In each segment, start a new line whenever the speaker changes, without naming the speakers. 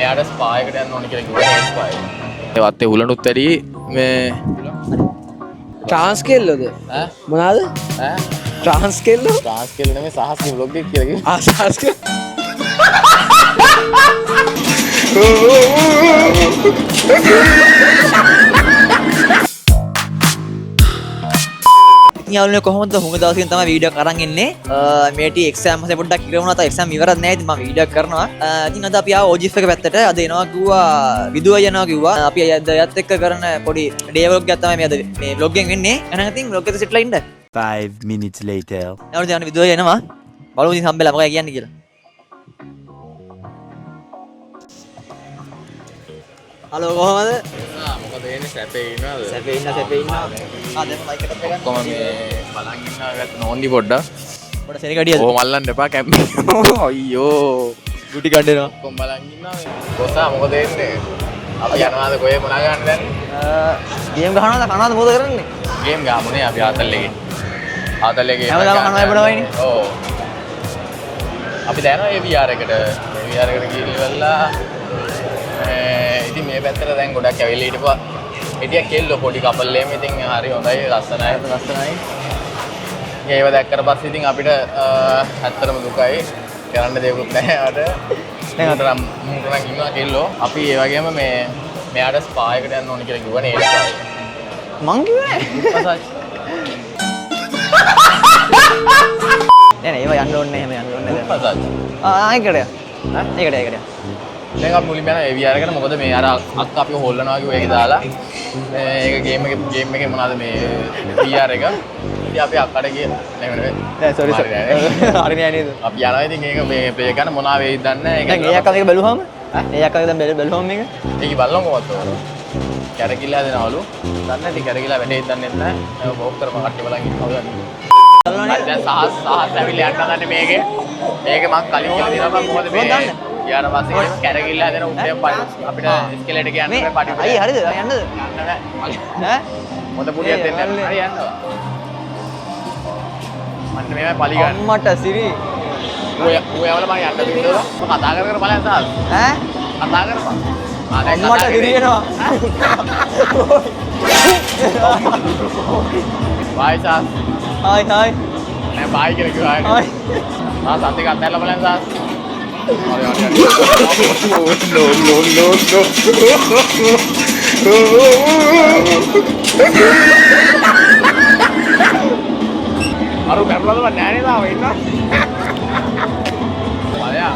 මෙයාට ස්පා එකට යන්න ඕනේ කියලා කිව්වා ස්පා එක. ඒ වත්තේ හුලනුත් ඇරි මේ
ට්‍රාන්ස් කෙල්ලද?
ඈ
මොනවාද?
ඈ
ට්‍රාන්ස් කෙල්ලෝ?
ට්‍රාන්ස් කෙල්ල නෙමෙයි සහස්ගේ vlog එක කියලා කිව්වා.
සහස් කෙල්ල.
යාළුවනේ කොහොමද හුඟ දවසකින් තමයි වීඩියෝ එකක් අරන් ඉන්නේ. මේටි එක්සෑම් හසේ පොඩ්ඩක් ඉර වුණා. තා එක්සෑම් ඉවරක් නැහැ. ඉතින් මම වීඩියෝ එකක් කරනවා. ඉතින් අද අපි ආව OGF එක පැත්තට. අද එනවා කිව්වා විදුව යනවා කිව්වා. අපි අද යත් එක්ක කරන පොඩි ඩේ ව්ලොග් එකක් තමයි මේ අද මේ ව්ලොග් එකෙන් වෙන්නේ. එහෙනම් ඉතින් ව්ලොග් එක සෙට්ලා ඉන්න.
5 minutes later.
යාළුවනේ දැන් විදුව යනවා. බලමු ඉතින් හම්බෙලා මොකක්ද කියන්නේ කියලා. හලෝ කොහමද?
මොකද වෙන්නේ සැපේ ඉන්නවද?
සැපේ ඉන්නවා. දැන් මයික් එකත් ගන්න.
කොහම මේ බලන් ඉන්නවා ගත්ත නෝන්දි පොඩ්ඩක්.
පොඩ සෙනග ගඩියද?
ඕ මල්ලන්න එපා කැම්ප්. අයියෝ.
ගුටි ගන්නවා.
කොම් බලන් ඉන්නවා මේ. කොසා මොකද වෙන්නේ? අපි යනවාද කොහේ මොනා ගන්න දැන්?
ගේම් ගහනවාද මොකද කරන්නේ?
ගේම් ගාමුනේ අපි ආතල්ලේ. ආතල්ලේ ගේම්.
හැමදාම කනවා බඩවයිනේ.
ඔව්. අපි දැනනවා ඒ VR එකට. මේ VR එකට ගිහිල්ලා ඉතින් මේ පැත්තට දැන් ගොඩක් ඇවිල්ලා හිටපුවා. හිටියා කෙල්ලෝ පොඩි කපල් එකම ඉතින් හරි හොඳයි ලස්සනයි. ඒව දැක්කට පස්සේ ඉතින් අපිට ඇත්තටම දුකයි. කරන්න දෙයක් නැහැ ආට. දැන් අතරම් මුකුණක් ඉන්නවා කෙල්ලෝ. අපි ඒ වගේම මේ මෙයාට ස්පා එකට යන්න ඕනේ කියලා කිව්වනේ ඒ ස්පා එක.
මං කිව්වේ මසාජ්. නෑ ඒව යන්න ඕනේ එහෙම යන්න ඕනේ දැන්.
මසාජ්.
ඒකට. ඒකට.
දැන් අපි මුලින්ම යන ඒ VR එකට මොකද මේ අර අක්ක අපිව හොල්ලනවා කිව්ව ඒක දාලා මේක ගේම් එකේ මොනවාද මේ VR එක. ඉතින් අපි අක්කට ගිය නෙමෙයි.
නෑ සෝරි සෝරි. හරි නෑ නේද?
අපි යනවා ඉතින් ඒක මේ ප්ලේ කරන මොනවා වෙයිද දන්නේ නැහැ.
දැන් ඒ අක්කා මේක බැලුවම ඒ අක්කා දැන් බැලුවම මේක
ඒක බලන්න කොහොමද? කැරකිලා දෙනවලු. දන්නේ නැති කැරකිලා වැඩේ දන්නේ නැහැ. ඒක බෝක් කරම කට්ටිය බලන් ඉන්නවා දැන්. දැන් සහස් ඇවිල්ලා යන්න ගන්න මේකේ. මේක මම කලින් කියලා දෙනවා මම මොකද මේ ඊට පස්සේ කැරකිලා දෙන උදේ අපිට ස්කෙලෙට් එක යන්න බෑ පඩි.
අයිය හරිද? යන්නද?
ඈ? මොකද පුඩියක් දෙන්න හරි යන්නවා. මන්න මේවයි පලි ගන්න.
අම්මට සිරි.
ඌ යවල මම යන්න බින්දව. මම කතා කර බලන්න සාල්.
ඈ?
කතා කරපන්.
අම්මට සිරි වෙනවා.
බයි සාල්.
Hi hi.
නෑ බයි කියලා කිව්වා.
හායි.
සන්තික අතහැරලා බලන්න සාල්. හරි. අරු කැපලාද නෑ නේද ආව ඉන්න. බලයා.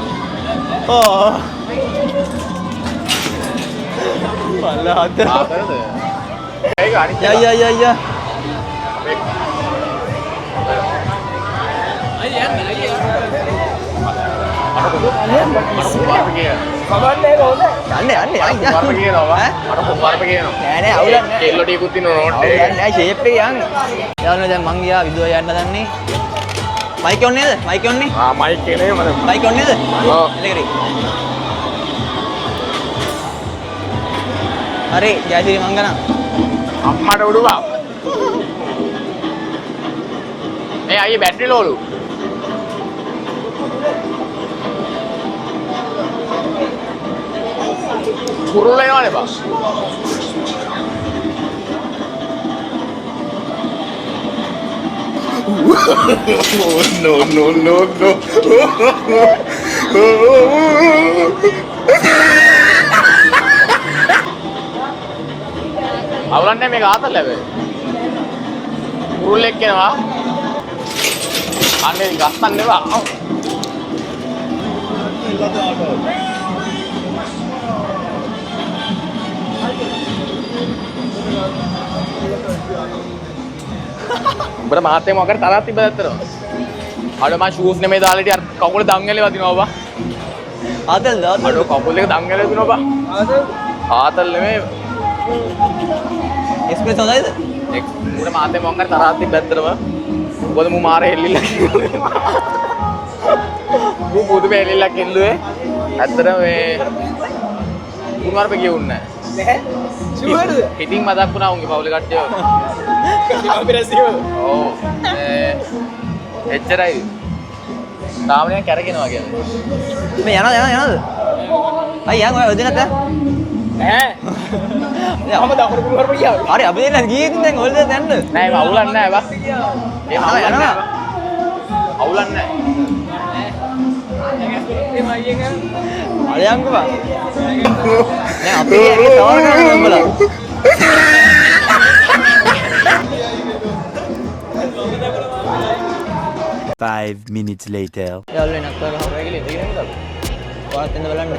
ඕ. බලහද.
ආතරද? ඒක අනිත්.
යා. යන්නේ. නෑ අවුලක් නෑ.
කෙල්ලෝ ටිකුත් ඉන්න නෝට්
අවුලක් නෑ ෂේප් එක යන්නේ. යාළුවනේ දැන් මං ගියා විදුව යන්න දන්නේ. මයික් ඔන් නේද? මයික් ඔන් නේ?
මයික් එක නේ මම.
මයික් ඔන් නේද?
ඔව්.
එලකරි. හරි ජයසිරි මංගනම්.
අම්මට උඩුවා. මේ අයියේ බැටරි ලෝලු. කුරුල්ල එනවනේ බස්. No. අවුලන්නේ මේක ආතල් ලැබේ. කුරුල්ලෙක් එනවා. අනේ ගස්සන්න නෙවා. උඹට මාතේ මොකක්ද තරහ තිබ්බද ඇත්තටම? අර මම ෂූස් නෙමෙයි දාලා හිටිය අර කකුල දංගලේ වදිනවා බා.
ආතල්ද?
අර කකුල් එක දංගලේ වදිනවා බා. ආතල් නෙමෙයි.
එක්ස්ප්‍රෙස් හොඳයිද?
උඹට මාතේ මොකක්ද තරහ තිබ්බද ඇත්තටම? මොකද මු මාරේ හෙල්ලිලා කිව්වා. මු බුදු මේ හෙල්ලිලා කිල්ලුවේ. ඇත්තටම මේ කුමාරප කියුන්නේ නැහැ. ෂුවර්ද? ඉතින් මතක් වුණා උන්ගේ පවුලේ කට්ටිය. ඔව්. එච්චරයි. තාමනේ කැරගෙනවා කියන්නේ.
මේ යනවද? අයියා ඔය ඔදිනත්
ඈ මම දකුණු කුමාර ගියා
හරි අපි දෙන්න ගියේ ඉතින් දැන් ඔල්ද යන්න
නෑ මම අවුලක් නෑ බා ඒ
යනවා
අවුලක් නෑ
අලයන්කෝ බා දැන් අපි ඇගේ තවර කරන්න උඹලා
5 minutes later.
යාළුවනේ නක්කර හවරේ ගිහින් ඉඳගෙන ඉඳලා කොහොමද එන්න බලන්න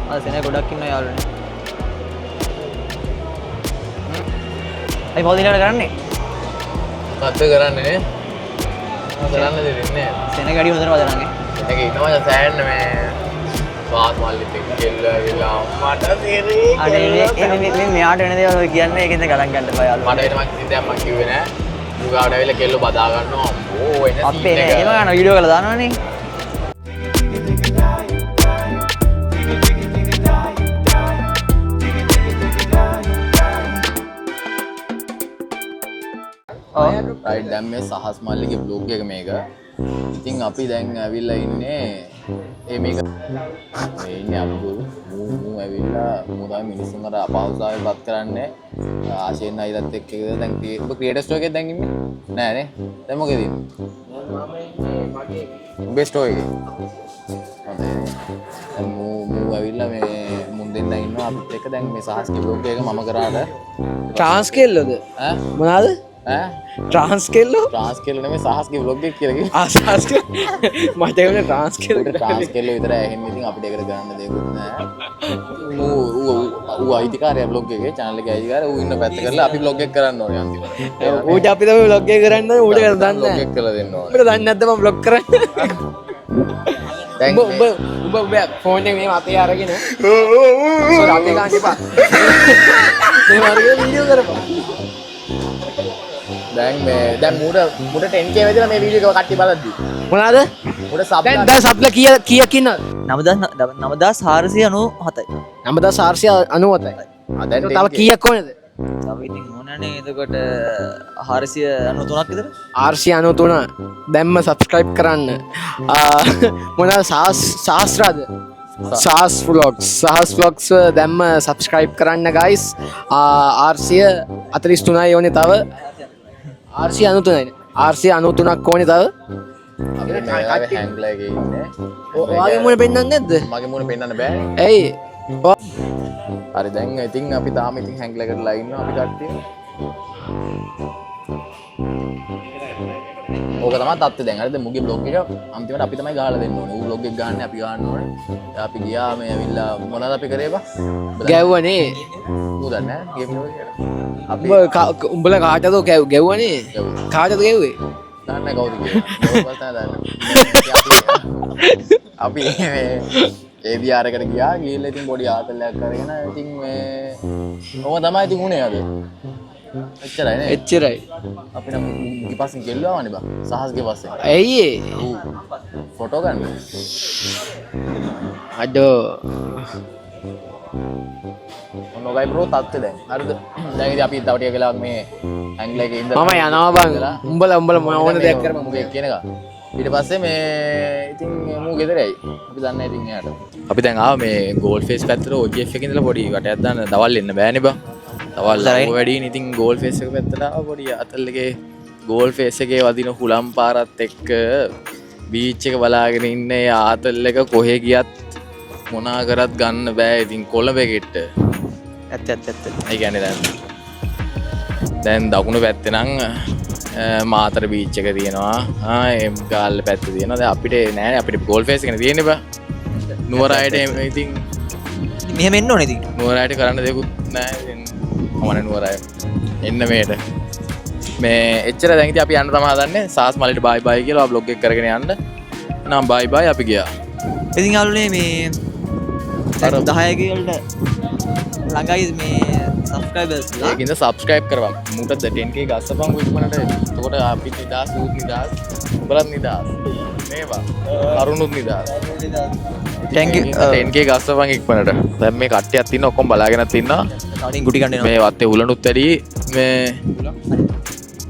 ආ සෙනෙහ ගොඩක් ඉන්නවා යාළුවනේ අයි මොකද ඊළඟට කරන්නේ
අද කරන්නේ නේ කරන්න දෙන්නේ
සෙනෙහ ගඩි හොඳට වදනන්නේ
ඒක ඉතම සෑහෙන්න මේ වාත් මල්ලිත් එක්ක කෙල්ල ඇවිල්ලා මට තේරෙයි
අනේ මේ මෙයාට වෙන දේවල් ඔය කියන්නේ ඒකෙන්ද ගණන් ගන්න බෑ යාළුවා
මට එතන කිසි දෙයක් මම කිව්වේ නෑ උගාවට ඇවිල්ලා කෙල්ල බදා ගන්නවා ඕ එන
අපේ නේ එහෙම ගන්න වීඩියෝ කරලා දානවනේ
රයිට් දැන් මේ සහස් මල්ලිගේ බ්ලොග් එක මේක ඉතින් අපි දැන් ඇවිල්ලා ඉන්නේ මේක මේ ඉන්නේ අපි මූ ඇවිල්ලා මූ තමයි මිනිස්සුන් අර අපහසුතාවය පත් කරන්නේ ආශේන් අයිලත් එක්ක දැන් ඔබ ක්‍රියේටර් ස්ටෝර් එකේ දැන් ඉන්නේ නෑ නේ දැන් මොකද ඉන්නේ ඔබේ ස්ටෝර් එකේ හොඳයි දැන් මූ ඇවිල්ලා මේ මුන් දෙන්න ඉන්නවා අපිත් එක්ක දැන් මේ සහස්ගේ බ්ලොග් එක මම කරාට
ට්‍රාන්ස් කෙල්ලද
ඈ
මොනවාද
ඈ
ට්‍රාන්ස් කෙල්ලෝ
ට්‍රාන්ස් කෙල්ල නෙමෙයි සහස්ගේ බ්ලොග් එක කියලා කිව්වා
ආසස් මට ඒකනේ ට්‍රාන්ස් කෙල්ල
ට්‍රාන්ස් කෙල්ල විතරයි ඇහෙන්නේ ඉතින් අපිට ඒකට ගන්න දෙයක්වත් නැහැ ඌ අයිතිකාරයා බ්ලොග් එකේ channel එකේ අයිතිකාරයා ඌ ඉන්න පැත්ත කරලා අපි බ්ලොග් එක කරන්න ඕනේ අන්තිමට
ඌට අපි තමයි vlog එක කරන්න ඕනේ ඌට කරන්න දන්නේ
බ්ලොග් එක කරලා දෙන්න ඕනේ
අපිට දන්නේ නැද්ද මම vlog කරන්නේ
දැන්
උඹ ෆෝන් එක මෙහෙම අතේ අරගෙන සෝර අතේ ගන්න එපා මේ වර්ගේ වීඩියෝ කරපන්
දැන් මුඩ 10k වැදලා මේ වීඩියෝ එක කට්ටිය බලද්දි
මොනවාද
මුඩ සබ්
දැන් සබ්ලා කීයක් ඉන්නවද
9497යි
9497යි
දැන්
තව කීයක් ඕනේද
තව ඉතින් ඕනනේ එතකොට 493ක් විතර
493 දැම්ම සබ්ස්ක්‍රයිබ් කරන්න මොනවාද සාස්ත්‍රාද සාස් vlogs දැම්ම සබස්ක්‍රයිබ් කරන්න ගයිස් 443යි ඕනේ තව 493ක් ඕනේ තව
අපිට මේ හැංග්ලා එකේ ඉන්නේ
ඔයාගේ මුණ පෙන්වන්නේ නැද්ද
මගේ මුණ පෙන්වන්න බෑ
ඇයි
හරි දැන් ඉතින් අපි තාම ඉතින් හැංග්ලා කරලා ඉන්නවා අපි කට්ටිය ඕක තමයි තත්ත්වය දැන් හරිද මුගේ බ්ලොග් එක අන්තිමට අපි තමයි ගහලා දෙන්න ඕනේ ඌ බ්ලොග් එක ගන්න අපි ගන්න ඕනේ අපි ගියා මේ ඇවිල්ලා මොනවද අපි කරේ බා
ගැව්වනේ
ඌ දන්නේ නැහැ ගේම් එක කියලා අපි
උඹලා කාටද ගැව්වනේ කාටද ගැව්වේ
දන්නේ කවුද කියලා අපි ඒ දියාරකට ගියා ගිහිල්ලා ඉතින් පොඩි ආතල්ලයක් කරගෙන ඉතින් මේ ඕක තමයි ඉතින් උනේ අද එච්චරයි නේ
එච්චරයි
අපිට මුගේ පස්සෙන් කෙල්ලවනේ බා සහස්ගේ පස්සෙන්
ඇයි ඒ
ෆොටෝ ගන්න
අඩෝ
ඔන්නෝගයි බ්‍රෝ තත්ත්වය දැන් හරිද දැන් ඉතින් අපි තව ටික වෙලාවක් මේ ඇන්ග්ලර් එකේ ඉඳලා
මම යනවා බං උඹලා ඕන දෙයක් කරපන්
මුගේ කියන එක ඊට පස්සේ මේ ඉතින් මූ ගෙදරයි අපි දන්නේ ඉතින් එයාට අපි දැන් ආව මේ ගෝල් ෆේස් පැත්තට OGF එකේ ඉඳලා පොඩි වටයක් දාන්න දවල් එන්න බෑනේ බා දවල් වැඩියෙන් ඉතින් ගෝල් ෆේස් එක පැත්තට ආව පොඩි අතල් එකේ ගෝල් ෆේස් එකේ වදින හුලම් පාරත් එක්ක බීච් එක බලාගෙන ඉන්න ආතල් එක කොහෙ ගියත් මොනා කරත් ගන්න බෑ ඉතින් කොළඹ එකෙට
ඇත්ත
ඒ කියන්නේ දැන් දකුණු පැත්තේ නම් මාතර බීච් එක තියෙනවා එම් ගාල්ල පැත්තේ තියෙනවා දැන් අපිට නෑනේ අපිට ගෝල් ෆේස් එකනේ තියෙන්නේ බා නුවරායට ඉතින්
මෙහෙම එන්න ඕනේ ඉතින්
නුවරායට කරන්න දෙයක්වත් නෑ ඉතින් මම නුවරාය එන්න මේට මේ එච්චර දැන් ඉතින් අපි යන්න තමයි හදන්නේ සාස් මල්ලිට බයි බයි කියලා බ්ලොග් එක කරගෙන යන්න නම් බයි බයි අපි ගියා
ඉතින් යාළුවනේ මේ අර 10 වලට ළඟයි මේ සබ්ස්ක්‍රයිබර්ස් ලා
ඒකින්ද සබ්ස්ක්‍රයිබ් කරපන් මුට 10k ගස්සපන් ඉක්මනට එතකොට අපි නිදාස් ඌත් නිදාස් උඹලත් නිදාස් මේවා අරුණුත් නිදාස්
thank you
10k ගස්සපන් ඉක්මනට දැන් මේ කට්ටියක් ඉන්න ඔක්කොම බලාගෙනත් ඉන්නවා
තවටින් ගුටි ගන්න
මේ වත්තේ උලනුත් වැඩි මේ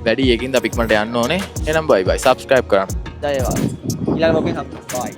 වැඩි ඒකින්ද අපි ඉක්මනට යන්න ඕනේ එහෙනම් බයි බයි සබ්ස්ක්‍රයිබ් කරන්න
ජය වේවා ඊළඟ ලෝකේ බයි